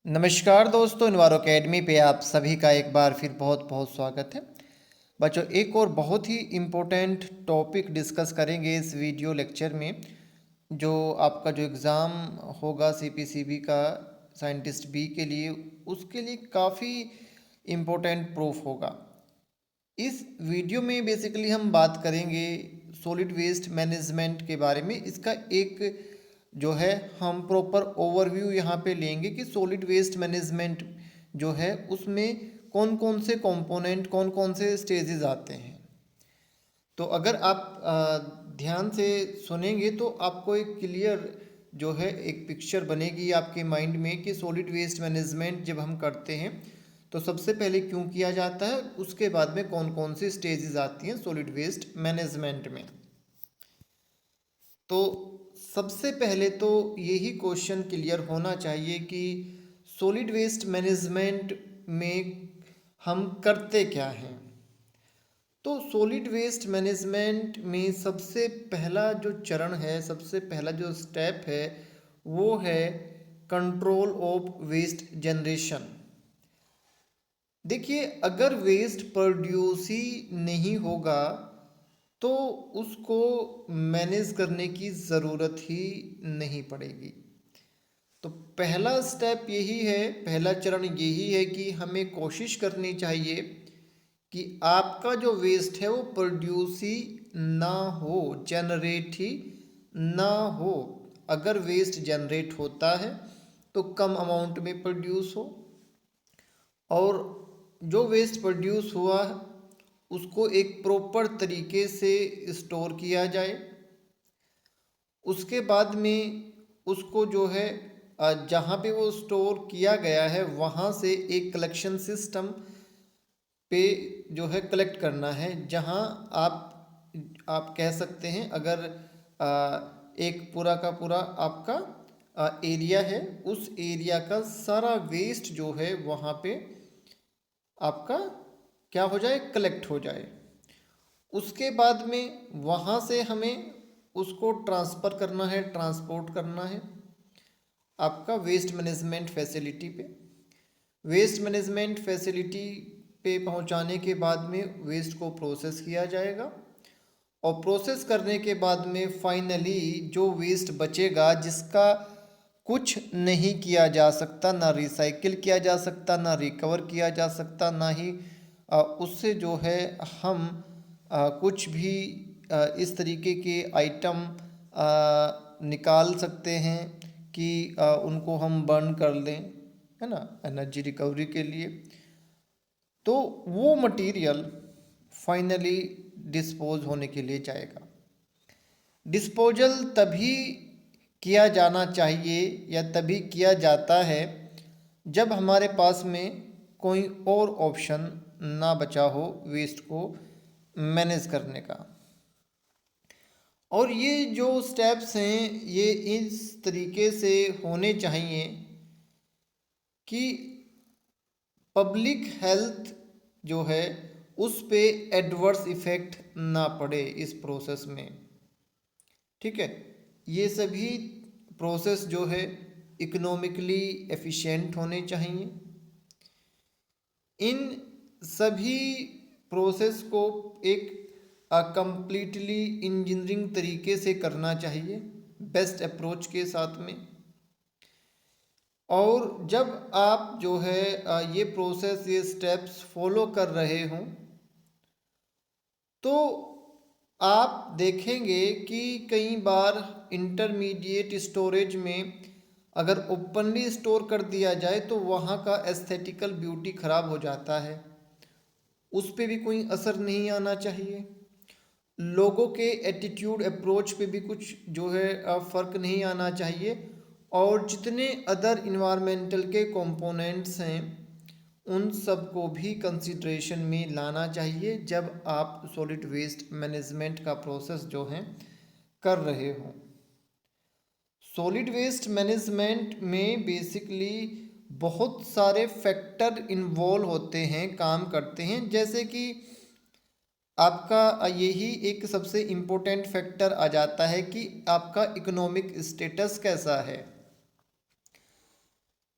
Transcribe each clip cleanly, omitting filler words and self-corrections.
नमस्कार दोस्तों, इन्वायरो अकेडमी पे आप सभी का एक बार फिर बहुत बहुत स्वागत है। बच्चों, एक और बहुत ही इम्पोर्टेंट टॉपिक डिस्कस करेंगे इस वीडियो लेक्चर में। जो आपका जो एग्ज़ाम होगा सीपीसीबी का साइंटिस्ट बी के लिए, उसके लिए काफ़ी इम्पोर्टेंट प्रूफ होगा। इस वीडियो में बेसिकली हम बात करेंगे सॉलिड वेस्ट मैनेजमेंट के बारे में। इसका एक जो है हम प्रॉपर ओवरव्यू यहाँ पे लेंगे कि सॉलिड वेस्ट मैनेजमेंट जो है उसमें कौन कौन से कंपोनेंट, कौन कौन से स्टेजेस आते हैं। तो अगर आप ध्यान से सुनेंगे तो आपको एक क्लियर जो है एक पिक्चर बनेगी आपके माइंड में कि सॉलिड वेस्ट मैनेजमेंट जब हम करते हैं तो सबसे पहले क्यों किया जाता है, उसके बाद में कौन कौन सी स्टेजेस आती हैं सॉलिड वेस्ट मैनेजमेंट में। तो सबसे पहले तो यही क्वेश्चन क्लियर होना चाहिए कि सॉलिड वेस्ट मैनेजमेंट में हम करते क्या हैं। तो सॉलिड वेस्ट मैनेजमेंट में सबसे पहला जो चरण है, सबसे पहला जो स्टेप है वो है कंट्रोल ऑफ वेस्ट जनरेशन। देखिए, अगर वेस्ट प्रोड्यूस ही नहीं होगा तो उसको मैनेज करने की ज़रूरत ही नहीं पड़ेगी। तो पहला स्टेप यही है, पहला चरण यही है कि हमें कोशिश करनी चाहिए कि आपका जो वेस्ट है वो प्रोड्यूस ही ना हो, जनरेट ही ना हो। अगर वेस्ट जनरेट होता है तो कम अमाउंट में प्रोड्यूस हो, और जो वेस्ट प्रोड्यूस हुआ है उसको एक प्रॉपर तरीके से स्टोर किया जाए। उसके बाद में उसको जो है जहाँ पे वो स्टोर किया गया है वहाँ से एक कलेक्शन सिस्टम पे जो है कलेक्ट करना है। जहाँ आप कह सकते हैं, अगर एक पूरा का पूरा आपका एरिया है, उस एरिया का सारा वेस्ट जो है वहाँ पे आपका क्या हो जाए, कलेक्ट हो जाए। उसके बाद में वहाँ से हमें उसको ट्रांसफ़र करना है, ट्रांसपोर्ट करना है आपका वेस्ट मैनेजमेंट फैसिलिटी पे। वेस्ट मैनेजमेंट फैसिलिटी पे पहुँचाने के बाद में वेस्ट को प्रोसेस किया जाएगा, और प्रोसेस करने के बाद में फाइनली जो वेस्ट बचेगा, जिसका कुछ नहीं किया जा सकता, ना रिसाइकिल किया जा सकता, ना रिकवर किया जा सकता, ना ही उससे जो है हम कुछ भी इस तरीके के आइटम निकाल सकते हैं कि उनको हम बर्न कर लें, है ना, एनर्जी रिकवरी के लिए। तो वो मटेरियल फाइनली डिस्पोज होने के लिए जाएगा। डिस्पोजल तभी किया जाना चाहिए या तभी किया जाता है जब हमारे पास में कोई और ऑप्शन ना बचा हो वेस्ट को मैनेज करने का। और ये जो स्टेप्स हैं ये इस तरीके से होने चाहिए कि पब्लिक हेल्थ जो है उस पे एडवर्स इफ़ेक्ट ना पड़े इस प्रोसेस में। ठीक है, ये सभी प्रोसेस जो है इकोनॉमिकली एफिशिएंट होने चाहिए। इन सभी प्रोसेस को एक कंप्लीटली इंजीनियरिंग तरीके से करना चाहिए, बेस्ट अप्रोच के साथ में। और जब आप जो है ये प्रोसेस, ये स्टेप्स फॉलो कर रहे हों तो आप देखेंगे कि कई बार इंटरमीडिएट स्टोरेज में अगर ओपनली स्टोर कर दिया जाए तो वहाँ का एस्थेटिकल ब्यूटी ख़राब हो जाता है, उस पे भी कोई असर नहीं आना चाहिए। लोगों के एटीट्यूड, अप्रोच पे भी कुछ जो है फ़र्क नहीं आना चाहिए। और जितने अदर इन्वायरमेंटल के कंपोनेंट्स हैं उन सब को भी कंसिड्रेशन में लाना चाहिए जब आप सॉलिड वेस्ट मैनेजमेंट का प्रोसेस जो है कर रहे हो। सॉलिड वेस्ट मैनेजमेंट में बेसिकली बहुत सारे फैक्टर इन्वॉल्व होते हैं, काम करते हैं। जैसे कि आपका यही एक सबसे इम्पोर्टेंट फैक्टर आ जाता है कि आपका इकोनॉमिक स्टेटस कैसा है।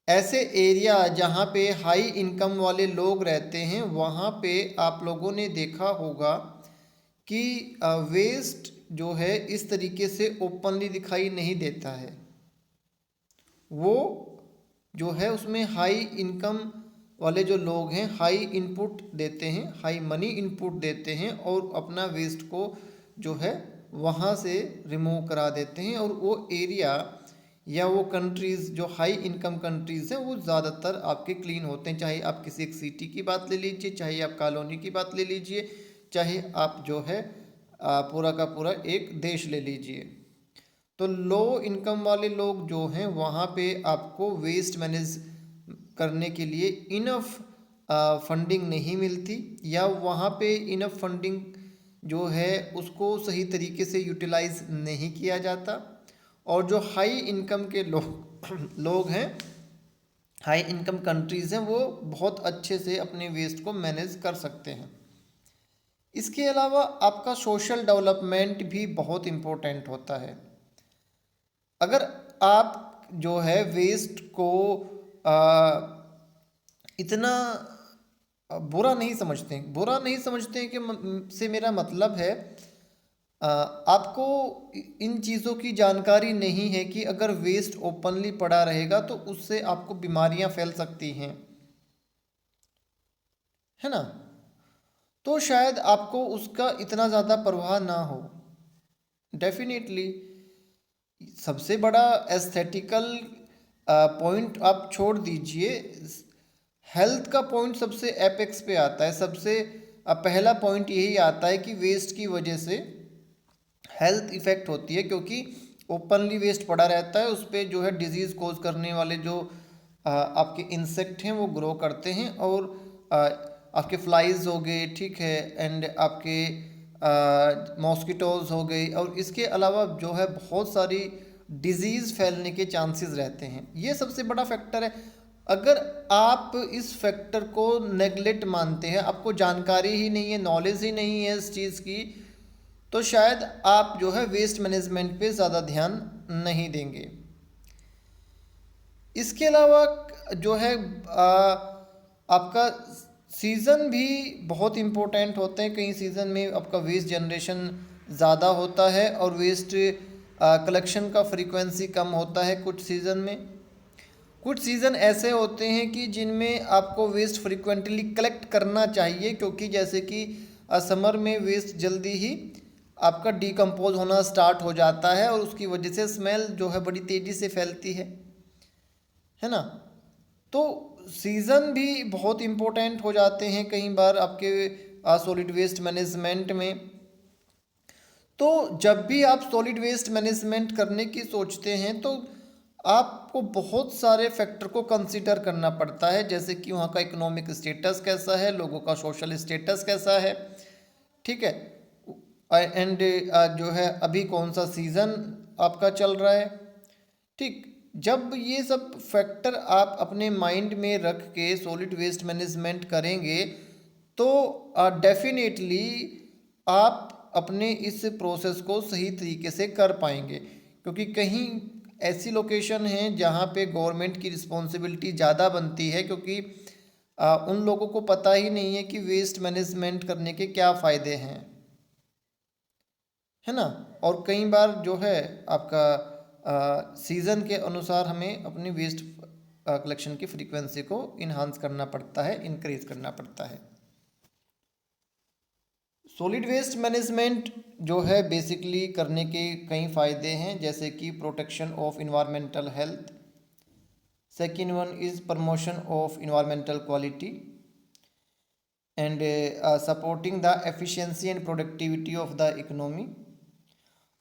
ऐसे एरिया जहाँ पे हाई इनकम वाले लोग रहते हैं वहाँ पे आप लोगों ने देखा होगा कि वेस्ट जो है इस तरीके से ओपनली दिखाई नहीं देता है। वो जो है उसमें हाई इनकम वाले जो लोग हैं हाई इनपुट देते हैं, हाई मनी इनपुट देते हैं और अपना वेस्ट को जो है वहाँ से रिमूव करा देते हैं। और वो एरिया या वो कंट्रीज़ जो हाई इनकम कंट्रीज़ हैं वो ज़्यादातर आपके क्लीन होते हैं। चाहे आप किसी एक सिटी की बात ले लीजिए, चाहे आप कॉलोनी की बात ले लीजिए, चाहे आप जो है पूरा का पूरा एक देश ले लीजिए। तो लो इनकम वाले लोग जो हैं वहाँ पे आपको वेस्ट मैनेज करने के लिए इनफ फंडिंग नहीं मिलती, या वहाँ पे इनफ फंडिंग जो है उसको सही तरीके से यूटिलाइज नहीं किया जाता। और जो हाई इनकम के लोग हैं, हाई इनकम कंट्रीज़ हैं, वो बहुत अच्छे से अपने वेस्ट को मैनेज कर सकते हैं। इसके अलावा आपका सोशल डेवलपमेंट भी बहुत इम्पोर्टेंट होता है। अगर आप जो है वेस्ट को इतना बुरा नहीं समझते हैं कि से मेरा मतलब है आपको इन चीज़ों की जानकारी नहीं है कि अगर वेस्ट ओपनली पड़ा रहेगा तो उससे आपको बीमारियां फैल सकती हैं, है ना। तो शायद आपको उसका इतना ज़्यादा परवाह ना हो। डेफिनेटली सबसे बड़ा एस्थेटिकल पॉइंट आप छोड़ दीजिए, हेल्थ का पॉइंट सबसे एपेक्स पे आता है। सबसे पहला पॉइंट यही आता है कि वेस्ट की वजह से हेल्थ इफ़ेक्ट होती है, क्योंकि ओपनली वेस्ट पड़ा रहता है, उस पर जो है डिजीज़ कोज करने वाले जो आपके इंसेक्ट हैं वो ग्रो करते हैं। और आपके फ्लाइज हो गए, ठीक है, एंड आपके मॉस्किटोज़ हो गई, और इसके अलावा जो है बहुत सारी डिजीज़ फैलने के चांसेस रहते हैं। ये सबसे बड़ा फैक्टर है। अगर आप इस फैक्टर को नेगलेक्ट मानते हैं, आपको जानकारी ही नहीं है, नॉलेज ही नहीं है इस चीज़ की, तो शायद आप जो है वेस्ट मैनेजमेंट पे ज़्यादा ध्यान नहीं देंगे। इसके अलावा जो है आपका सीज़न भी बहुत इम्पोर्टेंट होते हैं। कई सीज़न में आपका वेस्ट जनरेशन ज़्यादा होता है और वेस्ट कलेक्शन का फ्रीक्वेंसी कम होता है कुछ सीज़न में। कुछ सीज़न ऐसे होते हैं कि जिनमें आपको वेस्ट फ्रीक्वेंटली कलेक्ट करना चाहिए, क्योंकि जैसे कि समर में वेस्ट जल्दी ही आपका डिकम्पोज होना स्टार्ट हो जाता है और उसकी वजह से स्मेल जो है बड़ी तेज़ी से फैलती है ना। तो सीज़न भी बहुत इम्पोर्टेंट हो जाते हैं कई बार आपके सॉलिड वेस्ट मैनेजमेंट में। तो जब भी आप सॉलिड वेस्ट मैनेजमेंट करने की सोचते हैं तो आपको बहुत सारे फैक्टर को कंसीडर करना पड़ता है, जैसे कि वहाँ का इकोनॉमिक स्टेटस कैसा है, लोगों का सोशल स्टेटस कैसा है, ठीक है, एंड जो है अभी कौन सा सीज़न आपका चल रहा है, ठीक। जब ये सब फैक्टर आप अपने माइंड में रख के सॉलिड वेस्ट मैनेजमेंट करेंगे तो डेफिनेटली आप अपने इस प्रोसेस को सही तरीके से कर पाएंगे। क्योंकि कहीं ऐसी लोकेशन हैं जहाँ पे गवर्नमेंट की रिस्पॉन्सिबिलिटी ज़्यादा बनती है, क्योंकि उन लोगों को पता ही नहीं है कि वेस्ट मैनेजमेंट करने के क्या फ़ायदे हैं, है ना। और कई बार जो है आपका सीज़न के अनुसार हमें अपनी वेस्ट कलेक्शन की फ्रीक्वेंसी को इन्हांस करना पड़ता है, इंक्रीज करना पड़ता है। सॉलिड वेस्ट मैनेजमेंट जो है बेसिकली करने के कई फ़ायदे हैं, जैसे कि protection of environmental health, second one is promotion of environmental quality and supporting the efficiency and productivity of the economy.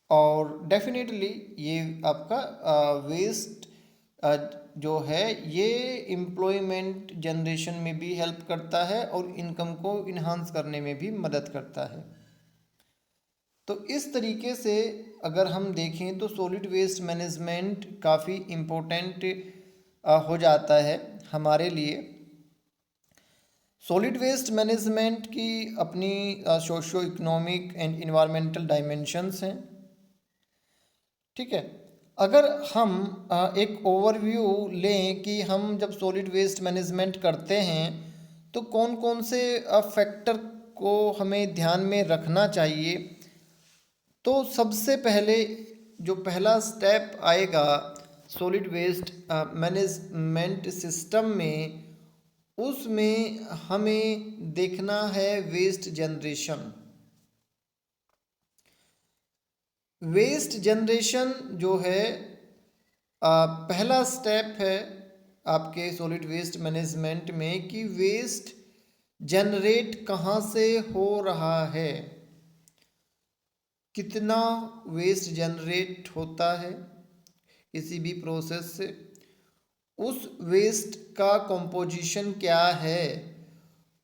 और डेफिनेटली ये आपका वेस्ट जो है ये एम्प्लॉयमेंट जनरेशन में भी हेल्प करता है और इनकम को इन्हांस करने में भी मदद करता है। तो इस तरीके से अगर हम देखें तो सॉलिड वेस्ट मैनेजमेंट काफ़ी इम्पोर्टेंट हो जाता है हमारे लिए। सॉलिड वेस्ट मैनेजमेंट की अपनी socio economic and environmental dimensions हैं, ठीक है। अगर हम एक ओवरव्यू लें कि हम जब सॉलिड वेस्ट मैनेजमेंट करते हैं तो कौन कौन से फैक्टर को हमें ध्यान में रखना चाहिए, तो सबसे पहले जो पहला स्टेप आएगा सॉलिड वेस्ट मैनेजमेंट सिस्टम में, उसमें हमें देखना है वेस्ट जनरेशन। वेस्ट जनरेशन जो है पहला स्टेप है आपके सॉलिड वेस्ट मैनेजमेंट में कि वेस्ट जनरेट कहाँ से हो रहा है, कितना वेस्ट जनरेट होता है किसी भी प्रोसेस से, उस वेस्ट का कंपोजिशन क्या है,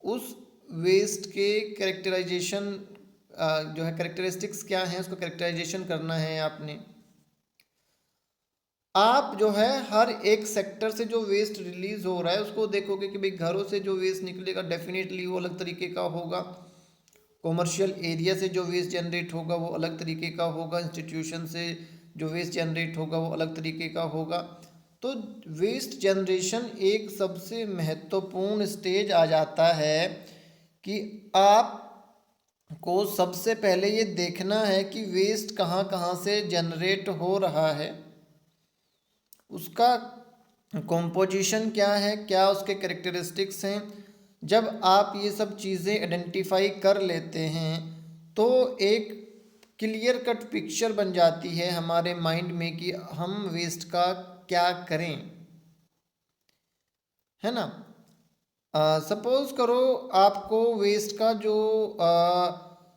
उस वेस्ट के कैरेक्टराइजेशन जो है कैरेक्टरिस्टिक्स क्या हैं, उसका कैरेक्टराइजेशन करना है आपने। आप जो है हर एक सेक्टर से जो वेस्ट रिलीज हो रहा है उसको देखोगे कि भाई घरों से जो वेस्ट निकलेगा डेफिनेटली वो अलग तरीके का होगा, कॉमर्शियल एरिया से जो वेस्ट जनरेट होगा वो अलग तरीके का होगा, इंस्टीट्यूशन से जो वेस्ट जनरेट होगा वो अलग तरीके का होगा। तो वेस्ट जनरेशन एक सबसे महत्वपूर्ण स्टेज आ जाता है कि आप को सबसे पहले ये देखना है कि वेस्ट कहाँ कहाँ से जनरेट हो रहा है, उसका कॉम्पोजिशन क्या है, क्या उसके कैरेक्टरिस्टिक्स हैं। जब आप ये सब चीज़ें आइडेंटिफाई कर लेते हैं तो एक क्लियर कट पिक्चर बन जाती है हमारे माइंड में कि हम वेस्ट का क्या करें, है ना। सपोज करो आपको वेस्ट का जो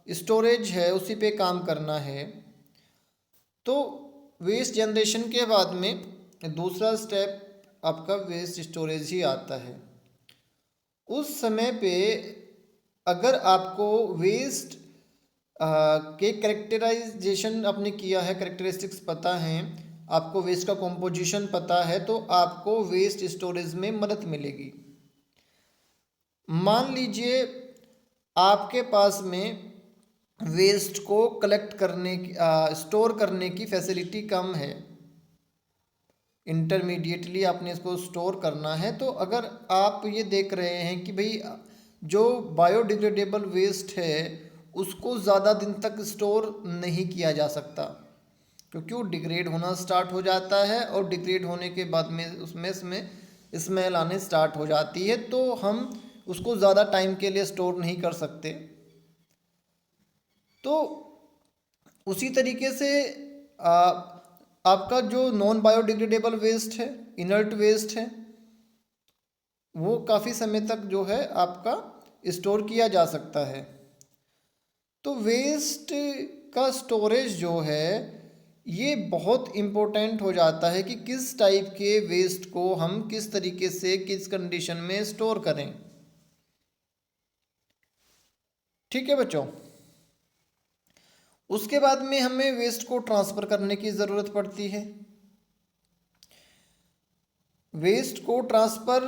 स्टोरेज है उसी पे काम करना है, तो वेस्ट जनरेशन के बाद में दूसरा स्टेप आपका वेस्ट स्टोरेज ही आता है। उस समय पे अगर आपको वेस्ट के कैरेक्टराइजेशन आपने किया है, कैरेक्टरिस्टिक्स पता हैं, आपको वेस्ट का कॉम्पोजिशन पता है, तो आपको वेस्ट स्टोरेज में मदद मिलेगी। मान लीजिए आपके पास में वेस्ट को कलेक्ट करने की स्टोर करने की फैसिलिटी कम है, इंटरमीडिएटली आपने इसको स्टोर करना है, तो अगर आप ये देख रहे हैं कि भाई जो बायोडिग्रेडेबल वेस्ट है उसको ज़्यादा दिन तक स्टोर नहीं किया जा सकता क्योंकि वो डिग्रेड होना स्टार्ट हो जाता है और डिग्रेड होने के बाद में उसमें स्मेल आने स्टार्ट हो जाती है, तो हम उसको ज़्यादा टाइम के लिए स्टोर नहीं कर सकते। तो उसी तरीके से आ, आपका जो नॉन बायोडिग्रेडेबल वेस्ट है, इनर्ट वेस्ट है, वो काफ़ी समय तक जो है आपका स्टोर किया जा सकता है। तो वेस्ट का स्टोरेज जो है ये बहुत इम्पोर्टेंट हो जाता है कि किस टाइप के वेस्ट को हम किस तरीके से किस कंडीशन में स्टोर करें। ठीक है बच्चों, उसके बाद में हमें वेस्ट को ट्रांसफ़र करने की ज़रूरत पड़ती है। वेस्ट को ट्रांसफ़र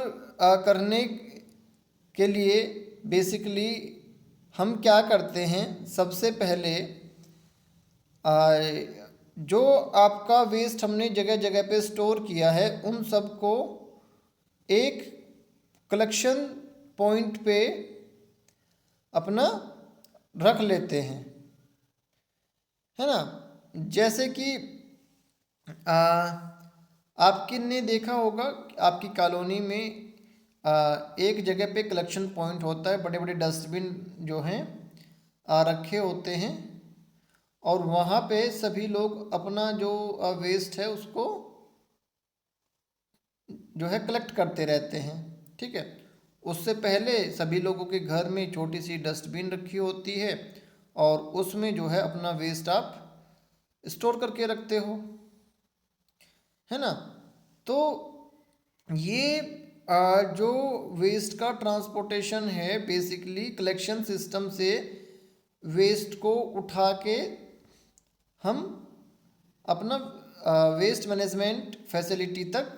करने के लिए बेसिकली हम क्या करते हैं, सबसे पहले जो आपका वेस्ट हमने जगह जगह पे स्टोर किया है उन सब को एक कलेक्शन पॉइंट पे अपना रख लेते हैं, है ना। जैसे कि आपकी ने देखा होगा आपकी कॉलोनी में एक जगह पे कलेक्शन पॉइंट होता है, बड़े बड़े डस्टबिन जो हैं रखे होते हैं और वहाँ पे सभी लोग अपना जो वेस्ट है उसको जो है कलेक्ट करते रहते हैं। ठीक है, उससे पहले सभी लोगों के घर में छोटी सी डस्टबिन रखी होती है और उसमें जो है अपना वेस्ट आप स्टोर करके रखते हो, है ना। तो ये जो वेस्ट का ट्रांसपोर्टेशन है बेसिकली कलेक्शन सिस्टम से वेस्ट को उठा के हम अपना वेस्ट मैनेजमेंट फैसिलिटी तक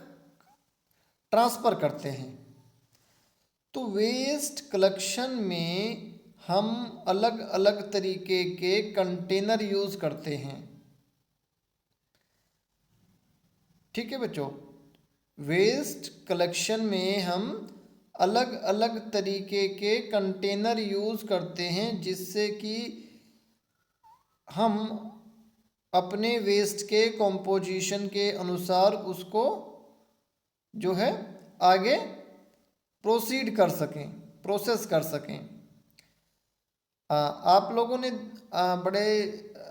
ट्रांसफ़र करते हैं। तो वेस्ट कलेक्शन में हम अलग अलग तरीके के कंटेनर यूज़ करते हैं। ठीक है बच्चों, वेस्ट कलेक्शन में हम अलग अलग तरीके के कंटेनर यूज़ करते हैं जिससे कि हम अपने वेस्ट के कॉम्पोजिशन के अनुसार उसको जो है आगे प्रोसीड कर सकें, प्रोसेस कर सकें। आप लोगों ने बड़े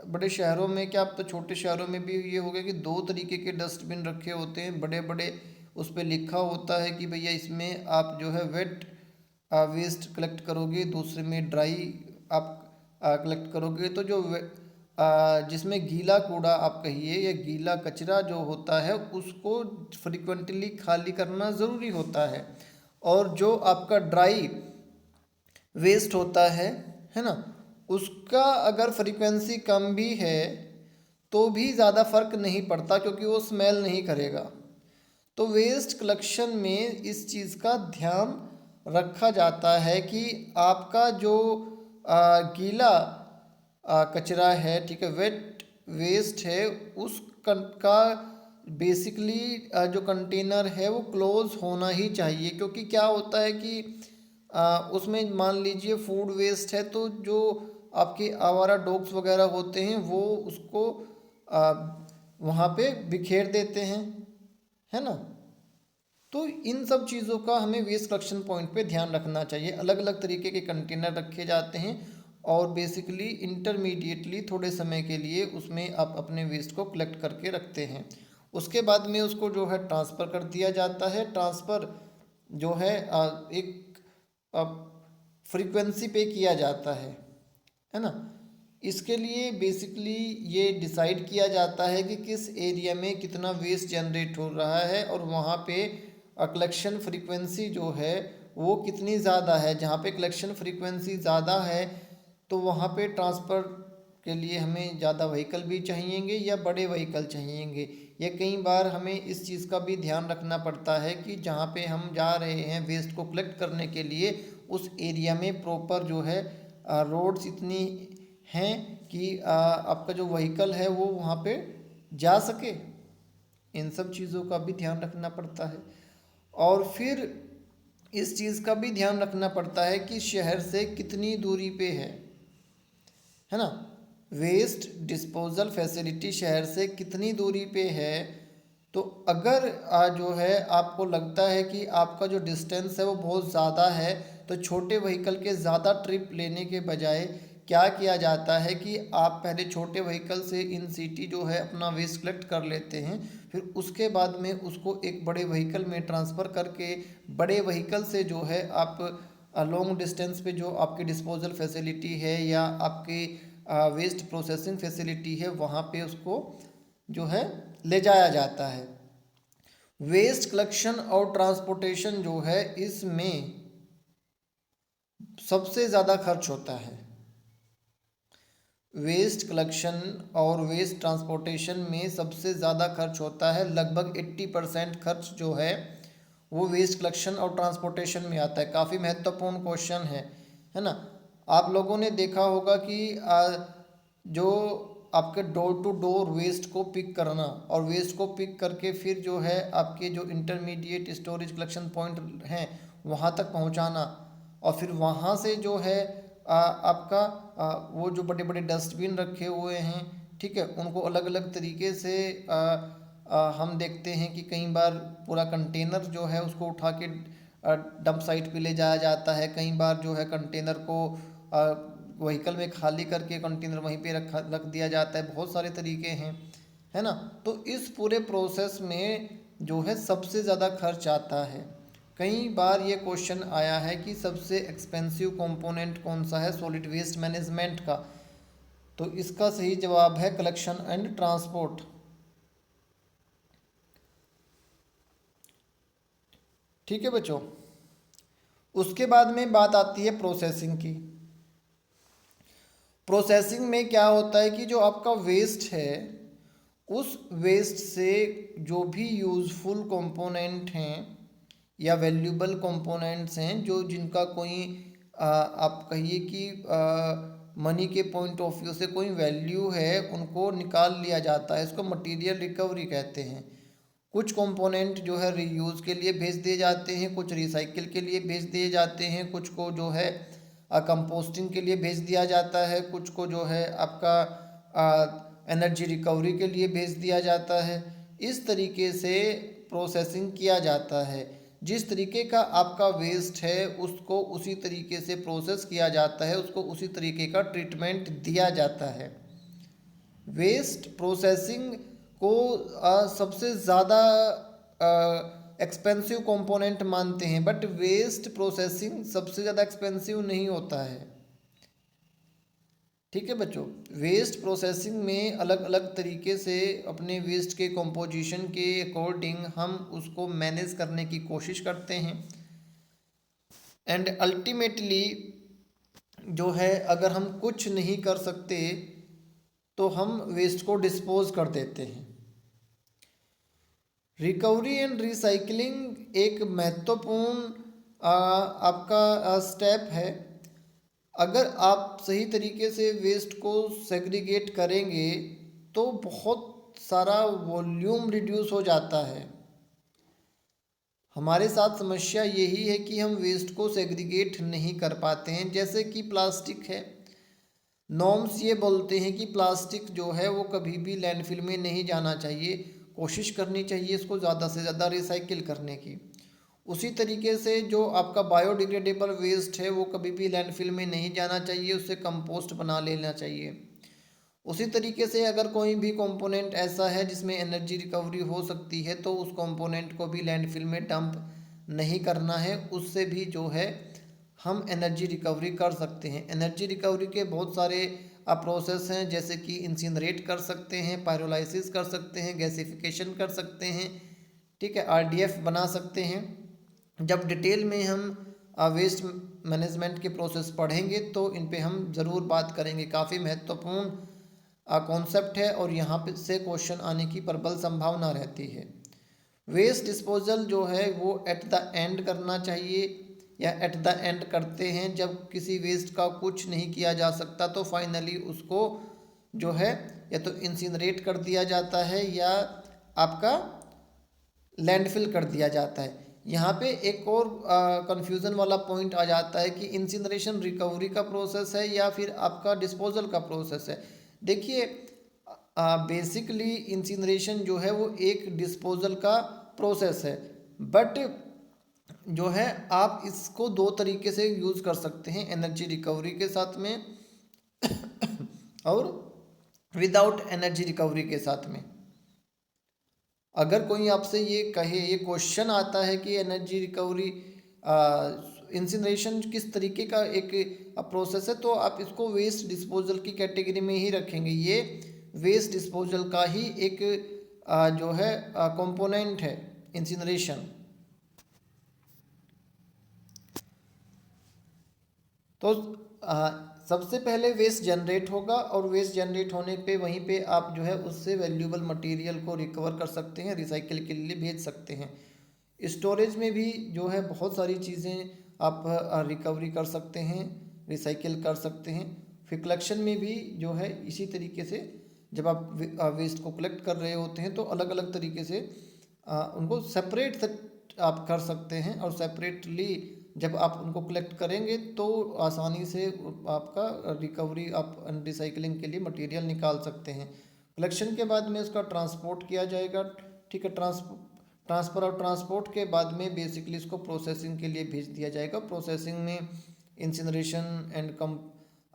बड़े शहरों में, क्या आप तो छोटे शहरों में भी ये हो गया कि दो तरीके के डस्टबिन रखे होते हैं बड़े बड़े, उस पर लिखा होता है कि भैया इसमें आप जो है वेट वेस्ट कलेक्ट करोगे, दूसरे में ड्राई आप कलेक्ट करोगे। तो जो जिसमें गीला कूड़ा आप कहिए या गीला कचरा जो होता है उसको फ्रिक्वेंटली खाली करना ज़रूरी होता है, और जो आपका ड्राई वेस्ट होता है ना, उसका अगर फ्रीक्वेंसी कम भी है तो भी ज़्यादा फर्क नहीं पड़ता क्योंकि वो स्मेल नहीं करेगा। तो वेस्ट कलेक्शन में इस चीज़ का ध्यान रखा जाता है कि आपका जो गीला कचरा है, ठीक है, वेट वेस्ट है, उस का बेसिकली जो कंटेनर है वो क्लोज होना ही चाहिए। क्योंकि क्या होता है कि उसमें मान लीजिए फूड वेस्ट है तो जो आपके आवारा डॉग्स वगैरह होते हैं वो उसको वहाँ पे बिखेर देते हैं, है ना। तो इन सब चीज़ों का हमें वेस्ट कलेक्शन पॉइंट पे ध्यान रखना चाहिए। अलग अलग तरीके के कंटेनर रखे जाते हैं और बेसिकली इंटरमीडिएटली थोड़े समय के लिए उसमें आप अपने वेस्ट को कलेक्ट करके रखते हैं। उसके बाद में उसको जो है ट्रांसफ़र कर दिया जाता है। ट्रांसफ़र जो है एक फ्रीक्वेंसी पे किया जाता है ना। इसके लिए बेसिकली ये डिसाइड किया जाता है कि किस एरिया में कितना वेस्ट जनरेट हो रहा है और वहाँ पे कलेक्शन फ्रीक्वेंसी जो है वो कितनी ज़्यादा है। जहाँ पे कलेक्शन फ्रीक्वेंसी ज़्यादा है तो वहाँ पे ट्रांसफ़र के लिए हमें ज़्यादा व्हीकल भी चाहिएंगे या बड़े व्हीकल चाहिएंगे। या कई बार हमें इस चीज़ का भी ध्यान रखना पड़ता है कि जहाँ पे हम जा रहे हैं वेस्ट को कलेक्ट करने के लिए उस एरिया में प्रॉपर जो है रोड्स इतनी हैं कि आपका जो व्हीकल है वो वहाँ पे जा सके। इन सब चीज़ों का भी ध्यान रखना पड़ता है। और फिर इस चीज़ का भी ध्यान रखना पड़ता है कि शहर से कितनी दूरी पे है ना। वेस्ट डिस्पोजल फैसिलिटी शहर से कितनी दूरी पे है। तो अगर जो है आपको लगता है कि आपका जो डिस्टेंस है वो बहुत ज़्यादा है तो छोटे व्हीकल के ज़्यादा ट्रिप लेने के बजाय क्या किया जाता है कि आप पहले छोटे व्हीकल से इन सिटी जो है अपना वेस्ट कलेक्ट कर लेते हैं, फिर उसके बाद में उसको एक बड़े व्हीकल में ट्रांसफ़र करके बड़े व्हीकल से जो है आप लॉन्ग डिस्टेंस पे जो आपकी डिस्पोजल फैसिलिटी है या आपकी वेस्ट प्रोसेसिंग फैसिलिटी है वहाँ पे उसको जो है ले जाया जाता है। वेस्ट कलेक्शन और ट्रांसपोर्टेशन जो है इसमें सबसे ज़्यादा खर्च होता है। वेस्ट कलेक्शन और वेस्ट ट्रांसपोर्टेशन में सबसे ज़्यादा खर्च होता है। लगभग 80% खर्च जो है वो वेस्ट कलेक्शन और ट्रांसपोर्टेशन में आता है। काफ़ी महत्वपूर्ण क्वेश्चन है ना। आप लोगों ने देखा होगा कि जो आपके डोर टू डोर वेस्ट को पिक करना और वेस्ट को पिक करके फिर जो है आपके जो इंटरमीडिएट स्टोरेज कलेक्शन पॉइंट हैं वहाँ तक पहुँचाना, और फिर वहाँ से जो है आपका वो जो बड़े बड़े डस्टबिन रखे हुए हैं, ठीक है, उनको अलग अलग तरीके से हम देखते हैं कि कई बार पूरा कंटेनर जो है उसको उठा के डंप साइट पे ले जाया जाता है। कई बार जो है कंटेनर को व्हीकल में खाली करके कंटेनर वहीं पे रख दिया जाता है। बहुत सारे तरीके हैं, है ना। तो इस पूरे प्रोसेस में जो है सबसे ज़्यादा खर्च आता है। कई बार ये क्वेश्चन आया है कि सबसे एक्सपेंसिव कंपोनेंट कौन सा है सॉलिड वेस्ट मैनेजमेंट का, तो इसका सही जवाब है कलेक्शन एंड ट्रांसपोर्ट। ठीक है बच्चों, उसके बाद में बात आती है प्रोसेसिंग की। प्रोसेसिंग में क्या होता है कि जो आपका वेस्ट है उस वेस्ट से जो भी यूज़फुल कंपोनेंट हैं या वैल्यूबल कंपोनेंट्स हैं जो जिनका कोई आप कहिए कि मनी के पॉइंट ऑफ व्यू से कोई वैल्यू है, उनको निकाल लिया जाता है। इसको मटेरियल रिकवरी कहते हैं। कुछ कंपोनेंट जो है रीयूज़ के लिए भेज दिए जाते हैं, कुछ रिसाइकिल के लिए भेज दिए जाते हैं, कुछ को जो है कंपोस्टिंग के लिए भेज दिया जाता है, कुछ को जो है आपका एनर्जी रिकवरी के लिए भेज दिया जाता है। इस तरीके से प्रोसेसिंग किया जाता है। जिस तरीके का आपका वेस्ट है उसको उसी तरीके से प्रोसेस किया जाता है, उसको उसी तरीके का ट्रीटमेंट दिया जाता है। वेस्ट प्रोसेसिंग को सबसे ज़्यादा एक्सपेंसिव कंपोनेंट मानते हैं, बट वेस्ट प्रोसेसिंग सबसे ज़्यादा एक्सपेंसिव नहीं होता है। ठीक है बच्चों, वेस्ट प्रोसेसिंग में अलग अलग तरीके से अपने वेस्ट के कंपोजिशन के अकॉर्डिंग हम उसको मैनेज करने की कोशिश करते हैं, एंड अल्टीमेटली जो है अगर हम कुछ नहीं कर सकते तो हम वेस्ट को डिस्पोज कर देते हैं। रिकवरी एंड रिसाइकलिंग एक महत्वपूर्ण आपका स्टेप है। अगर आप सही तरीके से वेस्ट को सेग्रीगेट करेंगे तो बहुत सारा वॉल्यूम रिड्यूस हो जाता है। हमारे साथ समस्या यही है कि हम वेस्ट को सेग्रीगेट नहीं कर पाते हैं। जैसे कि प्लास्टिक है, नॉर्म्स ये बोलते हैं कि प्लास्टिक जो है वो कभी भी लैंडफिल में नहीं जाना चाहिए, कोशिश करनी चाहिए इसको ज़्यादा से ज़्यादा रिसाइकिल करने की। उसी तरीके से जो आपका बायोडिग्रेडेबल वेस्ट है वो कभी भी लैंडफिल में नहीं जाना चाहिए, उससे कंपोस्ट बना लेना चाहिए। उसी तरीके से अगर कोई भी कंपोनेंट ऐसा है जिसमें एनर्जी रिकवरी हो सकती है तो उस कंपोनेंट को भी लैंडफिल में डंप नहीं करना है, उससे भी जो है हम एनर्जी रिकवरी कर सकते हैं। एनर्जी रिकवरी के बहुत सारे प्रोसेस हैं, जैसे कि इंसिनरेट कर सकते हैं, पायरोलाइसिस कर सकते हैं, गैसिफिकेशन कर सकते हैं, ठीक है, आरडीएफ बना सकते हैं। जब डिटेल में हम वेस्ट मैनेजमेंट के प्रोसेस पढ़ेंगे तो इन पे हम ज़रूर बात करेंगे। काफ़ी महत्वपूर्ण कॉन्सेप्ट है और यहाँ पे से क्वेश्चन आने की प्रबल संभावना रहती है। वेस्ट डिस्पोजल जो है वो एट द एंड करना चाहिए, या एट द एंड करते हैं जब किसी वेस्ट का कुछ नहीं किया जा सकता तो फाइनली उसको जो है या तो इंसिनरेट कर दिया जाता है या आपका लैंडफिल कर दिया जाता है। यहाँ पे एक और कंफ्यूजन वाला पॉइंट आ जाता है कि इंसिनरेशन रिकवरी का प्रोसेस है या फिर आपका डिस्पोजल का प्रोसेस है। देखिए बेसिकली इंसिनरेशन जो है वो एक डिस्पोजल का प्रोसेस है, बट जो है आप इसको दो तरीके से यूज़ कर सकते हैं, एनर्जी रिकवरी के साथ में और विदाउट एनर्जी रिकवरी के साथ में। अगर कोई आपसे ये कहे, ये क्वेश्चन आता है कि एनर्जी रिकवरी इंसिनरेशन किस तरीके का एक प्रोसेस है, तो आप इसको वेस्ट डिस्पोजल की कैटेगरी में ही रखेंगे। ये वेस्ट डिस्पोजल का ही एक जो है कंपोनेंट है इंसिनरेशन। तो सबसे पहले वेस्ट जनरेट होगा और वेस्ट जनरेट होने पे वहीं पे आप जो है उससे वैल्यूएबल मटेरियल को रिकवर कर सकते हैं, रिसाइकिल के लिए भेज सकते हैं। स्टोरेज में भी जो है बहुत सारी चीज़ें आप रिकवरी कर सकते हैं, रिसाइकिल कर सकते हैं। फिर कलेक्शन में भी जो है इसी तरीके से जब आप वेस्ट को कलेक्ट कर रहे होते हैं तो अलग अलग तरीके से उनको सेपरेट आप कर सकते हैं, और सेपरेटली जब आप उनको कलेक्ट करेंगे तो आसानी से आपका रिकवरी आप रिसाइकलिंग के लिए मटेरियल निकाल सकते हैं। कलेक्शन के बाद में उसका ट्रांसपोर्ट किया जाएगा, ठीक है, ट्रांसफ़र और ट्रांसपोर्ट के बाद में बेसिकली इसको प्रोसेसिंग के लिए भेज दिया जाएगा। प्रोसेसिंग में इंसिनरेशन एंड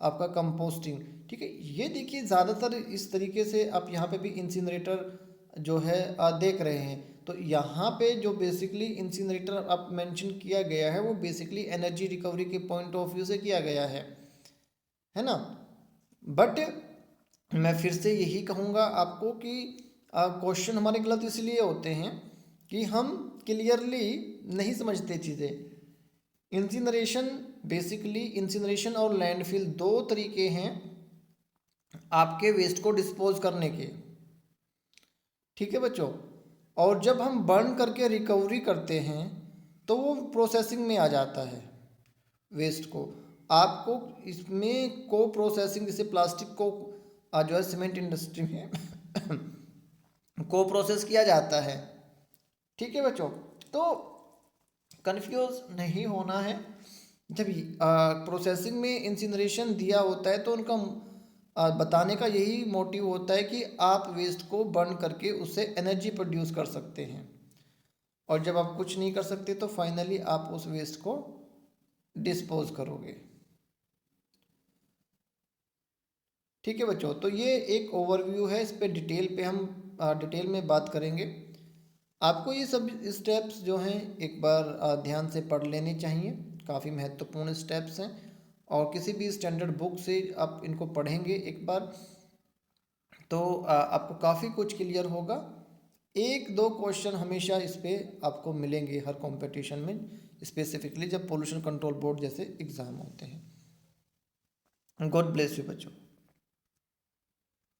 आपका कंपोस्टिंग, ठीक है। ये देखिए ज़्यादातर इस तरीके से आप यहाँ पे भी इंसिनरेटर जो है देख रहे हैं। तो यहाँ पे जो बेसिकली इंसिनरेटर आप मेंशन किया गया है वो बेसिकली एनर्जी रिकवरी के पॉइंट ऑफ व्यू से किया गया है ना। बट मैं फिर से यही कहूँगा आपको कि क्वेश्चन हमारे गलत इसलिए होते हैं कि हम क्लियरली नहीं समझते चीज़ें। इंसिनरेशन बेसिकली इंसिनरेशन और लैंडफिल दो तरीके हैं आपके वेस्ट को डिस्पोज करने के, ठीक है बच्चों। और जब हम बर्न करके रिकवरी करते हैं तो वो प्रोसेसिंग में आ जाता है वेस्ट को। आपको इसमें को प्रोसेसिंग, जैसे प्लास्टिक को जो है सीमेंट इंडस्ट्री में को प्रोसेस किया जाता है, ठीक है बच्चों, तो कंफ्यूज नहीं होना है। जब प्रोसेसिंग में इंसिनरेशन दिया होता है तो उनका बताने का यही मोटिव होता है कि आप वेस्ट को बर्न करके उससे एनर्जी प्रोड्यूस कर सकते हैं, और जब आप कुछ नहीं कर सकते तो फाइनली आप उस वेस्ट को डिस्पोज करोगे। ठीक है बच्चों, तो ये एक ओवरव्यू है, इस पे डिटेल पे हम डिटेल में बात करेंगे। आपको ये सब स्टेप्स जो हैं एक बार ध्यान से पढ़ लेने चाहिए, काफ़ी महत्वपूर्ण स्टेप्स हैं, और किसी भी स्टैंडर्ड बुक से आप इनको पढ़ेंगे एक बार तो आपको काफ़ी कुछ क्लियर होगा। एक दो क्वेश्चन हमेशा इस पे आपको मिलेंगे हर कंपटीशन में, स्पेसिफिकली जब पोल्यूशन कंट्रोल बोर्ड जैसे एग्ज़ाम होते हैं। गॉड ब्लेस यू बच्चों।